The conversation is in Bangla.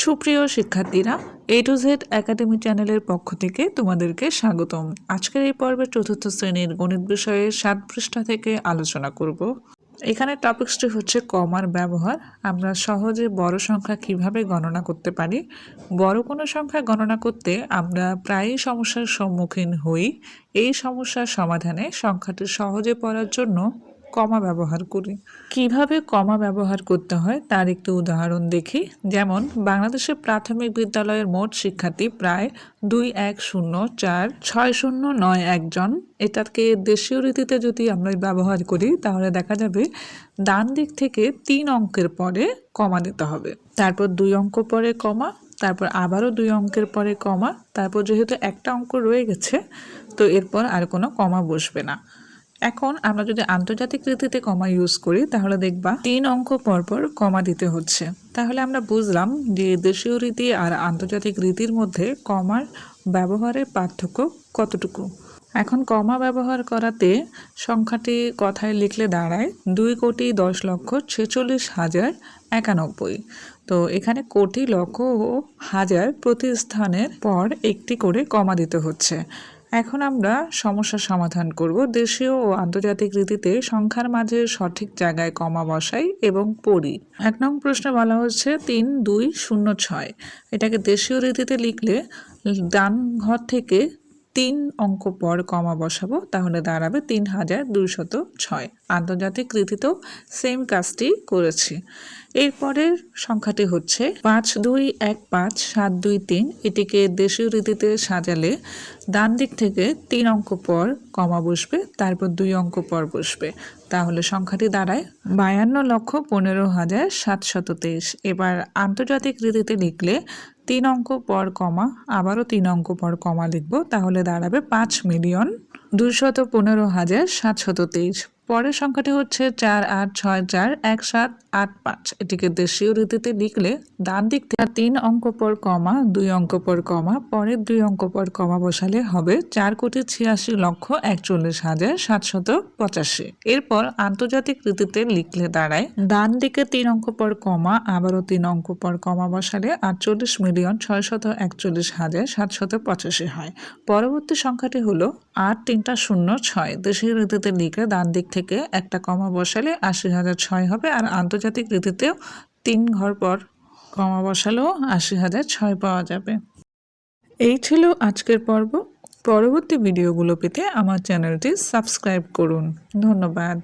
সুপ্রিয় শিক্ষার্থীরা, এ টু জেড একাডেমি চ্যানেলের পক্ষ থেকে তোমাদেরকে স্বাগতম। আজকের এই পর্বে চতুর্থ শ্রেণীর গণিত বিষয়ে 7 পৃষ্ঠা থেকে আলোচনা করব। এখানে টপিকসটি হচ্ছে কমার ব্যবহার। আমরা সহজে বড় সংখ্যা কিভাবে গণনা করতে পারি। বড় কোনো সংখ্যা গণনা করতে আমরা প্রায়ই সমস্যার সম্মুখীন হই। এই সমস্যার সমাধানে সংখ্যাটি সহজে পড়ার জন্য কমা ব্যবহার করি। কিভাবে কমা ব্যবহার করতে হয় তার একটি উদাহরণ দেখি। যেমন বাংলাদেশের প্রাথমিক বিদ্যালয়ের মোট শিক্ষার্থী প্রায় 21046091 জন। এটাকে দেশীয় রীতিতে যদি আমরা ব্যবহার করি তাহলে দেখা যাবে ডান দিক থেকে 3 অঙ্কের পরে কমা দিতে হবে, তারপর 2 অঙ্ক পরে কমা, তারপর আবারও 2 অঙ্কের পরে কমা, তারপর যেহেতু একটা অঙ্ক রয়ে গেছে তো এরপর আর কোনো কমা বসবে না। এখন আমরা যদি আন্তর্জাতিক রীতিতে কমা ইউজ করি তাহলে দেখবা 3 অঙ্ক পরপর কমা দিতে হচ্ছে। তাহলে আমরা বুঝলাম যে দেশীয় রীতি আর আন্তর্জাতিক রীতির মধ্যে কমার ব্যবহারের পার্থক্য কতটুকু। এখন কমা ব্যবহার করাতে সংখ্যাটি কথায় লিখলে দাঁড়ায় 2,10,46,091। তো এখানে কোটি, লক্ষ ও হাজার প্রতি স্থানের পর একটি করে কমা দিতে হচ্ছে। এখন আমরা সমস্যার সমাধান করব। দেশীয় ও আন্তর্জাতিক রীতিতে সংখ্যার মাঝে সঠিক জায়গায় কমা বসাই এবং পড়ি। 1 নং প্রশ্নে বলা হচ্ছে 3,2,0,6। এটাকে দেশীয় রীতিতে লিখলে ডান ঘর থেকে 3 অঙ্ক পর কমা বসাবো, তাহলে দাঁড়াবে 3,206। আন্তর্জাতিক রীতিতেও সেম কাজটি করেছি। এরপরের সংখ্যাটি হচ্ছে 5,2,1,5,7,2,3। এটিকে দেশীয় রীতিতে সাজালে ডান দিক থেকে 3 অঙ্ক পর কমা বসবে, তারপর 2 অঙ্ক পর বসবে, তাহলে সংখ্যাটি দাঁড়ায় 52,15,723। এবার আন্তর্জাতিক রীতিতে লিখলে 3 অঙ্ক পর কমা, আবারও 3 অঙ্ক পর কমা লিখব, তাহলে দাঁড়াবে 5,215,723। পরের সংখ্যাটি হচ্ছে 4,8,6,4,1,7,8,5। এটিকে দেশীয় রীতিতে লিখলে ডান দিক থেকে 3 অঙ্ক পর কমা, 2 অঙ্ক পর কমা, পরের 2 অঙ্ক পর কমা বসালে হবে 4,86,41,785। এরপর আন্তর্জাতিক রীতিতে লিখলে দাঁড়ায় ডান দিকে 3 অঙ্ক পর কমা, আবারও 3 অঙ্ক পর কমা বসালে 48,661,785 হয়। পরবর্তী সংখ্যাটি হলো 8,3,06। দেশীয় রীতিতে লিখলে ডান দিক থেকে একটা কমা বসালে 80,006 হবে, আর আন্তর্জাতিক রীতিতেও 3 ঘর পর কমা বসালেও 80,006 পাওয়া যাবে। এই ছিল আজকের পর্ব। পরবর্তী ভিডিওগুলো পেতে আমার চ্যানেলটি সাবস্ক্রাইব করুন। ধন্যবাদ।